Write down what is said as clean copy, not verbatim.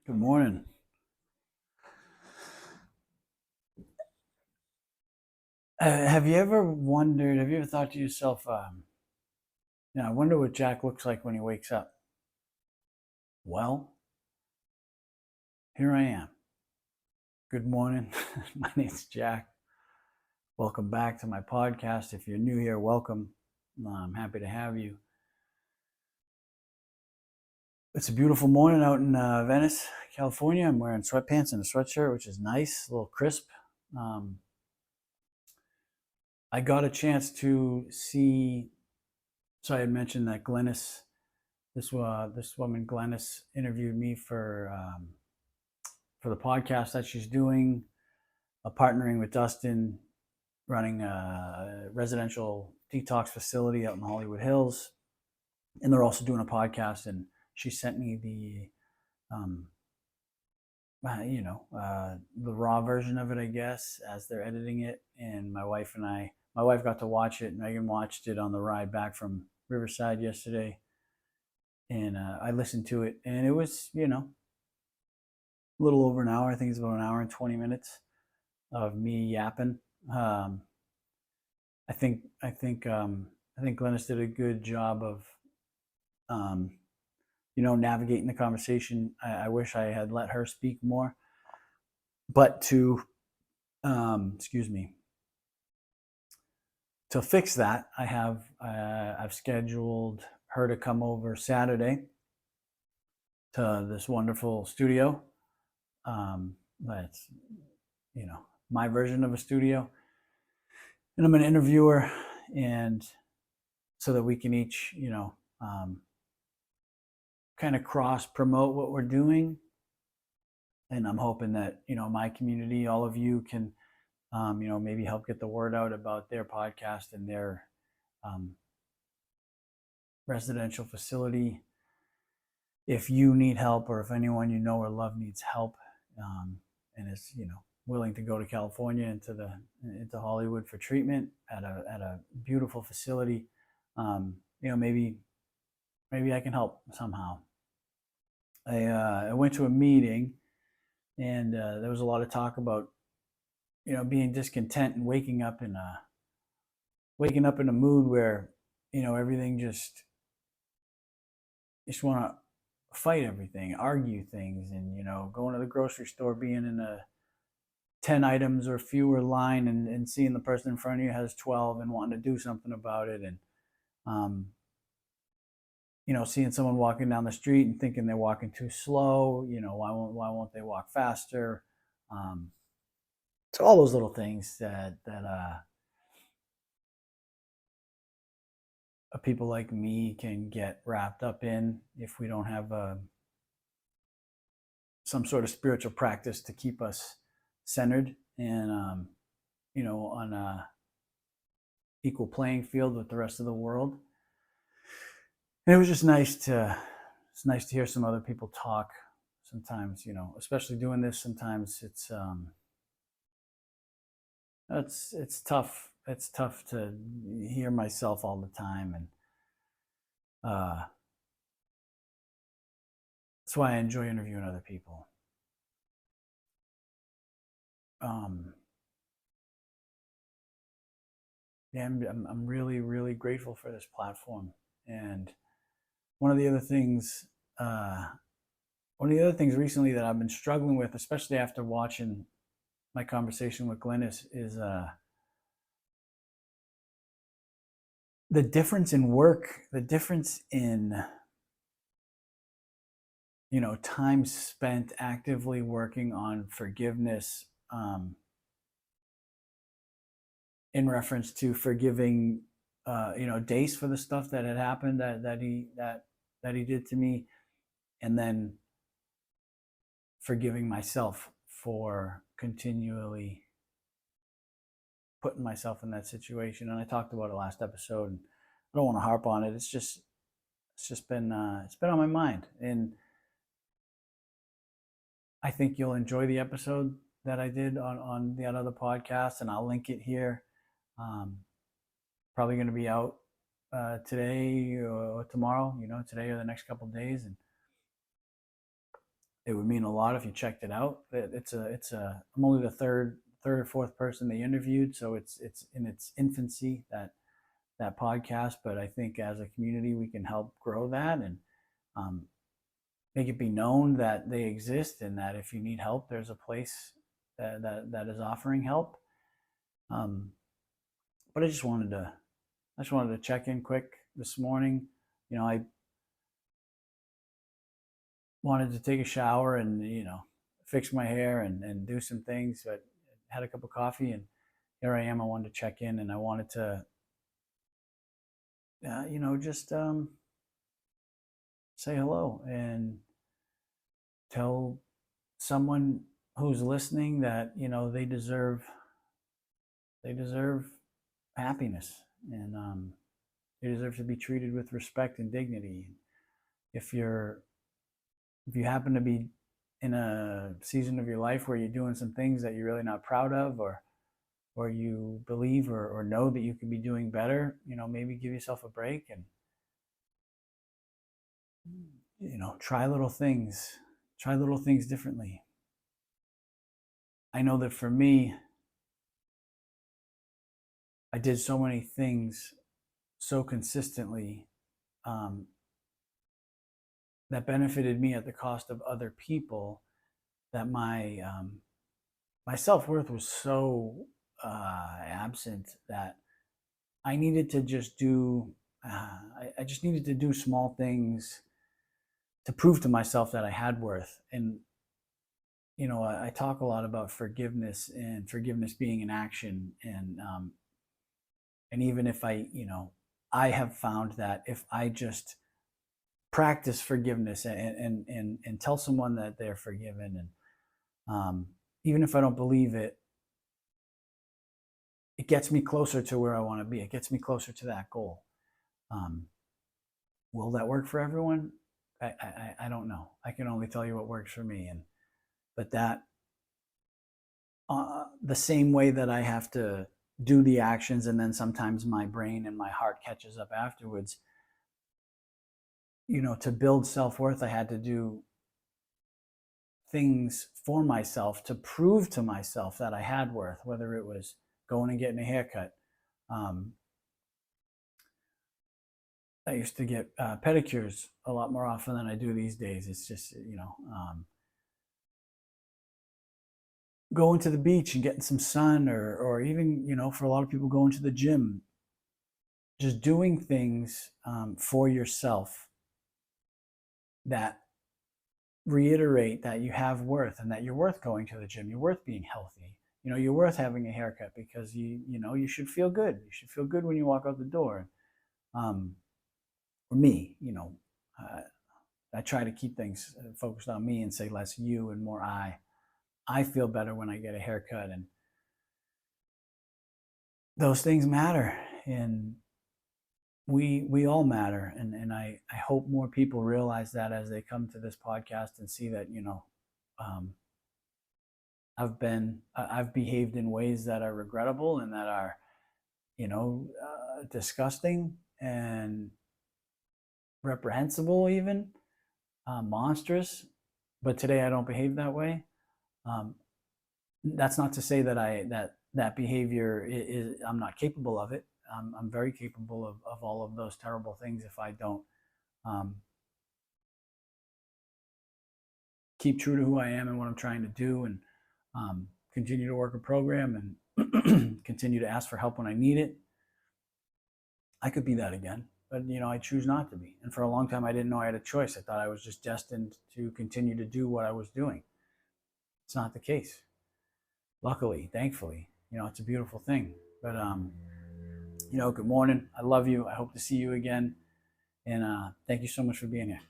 Good morning. Have you ever thought to yourself, I wonder what Jack looks like when he wakes up? Well, here I am. Good morning. My name's Jack. Welcome back to my podcast. If you're new here, welcome. I'm happy to have you. It's a beautiful morning out in Venice, California. I'm wearing sweatpants and a sweatshirt, which is nice, a little crisp. Um, I got a chance to see, so I had mentioned that this woman Glennis interviewed me for the podcast that she's doing, partnering with Dustin, running a residential detox facility out in Hollywood Hills, and they're also doing a podcast. And she sent me um, the raw version of it, I guess, as they're editing it. And my wife got to watch it. Megan watched it on the ride back from Riverside yesterday, and I listened to it, and it was, a little over an hour. I think it's about an hour and 20 minutes of me yapping. Um, I think Glennis did a good job of, um, navigating the conversation. I wish I had let her speak more, but excuse me, to fix that, I've scheduled her to come over Saturday to this wonderful studio. That's my version of a studio, and I'm going to interview her, and so that we can each kind of cross promote what we're doing. And I'm hoping that my community, all of you, can maybe help get the word out about their podcast and their um, residential facility. If you need help, or if anyone you know or love needs help, and is willing to go to California into Hollywood for treatment at a beautiful facility, maybe I can help somehow. I went to a meeting, and there was a lot of talk about being discontent and waking up in a mood where everything just want to fight everything, argue things, and going to the grocery store, being in a 10 items or fewer line, and seeing the person in front of you has 12 and wanting to do something about it. And um, seeing someone walking down the street and thinking they're walking too slow. Why won't they walk faster? Um, so all those little things that people like me can get wrapped up in if we don't have some sort of spiritual practice to keep us centered and on a equal playing field with the rest of the world. And it was just it's nice to hear some other people talk. Sometimes, especially doing this, sometimes it's tough. It's tough to hear myself all the time, and that's why I enjoy interviewing other people. Um, yeah, I'm really, really grateful for this platform. And one of the other things, uh, one of the other things recently that I've been struggling with, especially after watching my conversation with Glennis, is the difference in work, the difference in time spent actively working on forgiveness, in reference to forgiving Dace for the stuff that had happened, that he did to me, and then forgiving myself for continually putting myself in that situation. And I talked about it last episode, and I don't want to harp on it. It's just been it's been on my mind, and I think you'll enjoy the episode that I did on the other podcast, and I'll link it here. Um, Probably going to be out today or tomorrow, today or the next couple of days. And it would mean a lot if you checked it out. I'm only the third or fourth person they interviewed, so it's in its infancy, that podcast. But I think as a community we can help grow that, and make it be known that they exist, and that if you need help, there's a place that is offering help. But I just wanted to check in quick this morning. I wanted to take a shower and fix my hair and do some things, but had a cup of coffee, and here I am. I wanted to check in, and I wanted to just say hello and tell someone who's listening that they deserve happiness, and they deserve to be treated with respect and dignity. If you happen to be in a season of your life where you're doing some things that you're really not proud of, or you believe or know that you could be doing better, maybe give yourself a break and try little things differently. I know that for me, I did so many things so consistently that benefited me at the cost of other people, that my self-worth was so absent that I needed to just do I just needed to do small things to prove to myself that I had worth. And I talk a lot about forgiveness, and forgiveness being an action, and even if I have found that if I just practice forgiveness and tell someone that they're forgiven, and even if I don't believe it, it gets me closer to where I want to be. It gets me closer to that goal. Will that work for everyone? I don't know. I can only tell you what works for me. But that the same way that I have to do the actions, and then sometimes my brain and my heart catches up afterwards. To build self-worth, I had to do things for myself to prove to myself that I had worth, whether it was going and getting a haircut. I used to get pedicures a lot more often than I do these days. It's just, going to the beach and getting some sun, or even, for a lot of people, going to the gym. Just doing things for yourself that reiterate that you have worth, and that you're worth going to the gym. You're worth being healthy. You're worth having a haircut, because you should feel good. You should feel good when you walk out the door. For me, I try to keep things focused on me and say less you and more I. I feel better when I get a haircut, and those things matter, and we all matter. And I hope more people realize that as they come to this podcast and see that, I've behaved in ways that are regrettable and that are, disgusting and reprehensible, even monstrous. But today I don't behave that way. That's not to say that that behavior is I'm not capable of it. I'm very capable of all of those terrible things if I don't keep true to who I am and what I'm trying to do, and continue to work a program, and continue to ask for help when I need it. I could be that again, but I choose not to be. And for a long time, I didn't know I had a choice. I thought I was just destined to continue to do what I was doing. It's not the case. Luckily, thankfully, it's a beautiful thing. But good morning. I love you. I hope to see you again. And thank you so much for being here.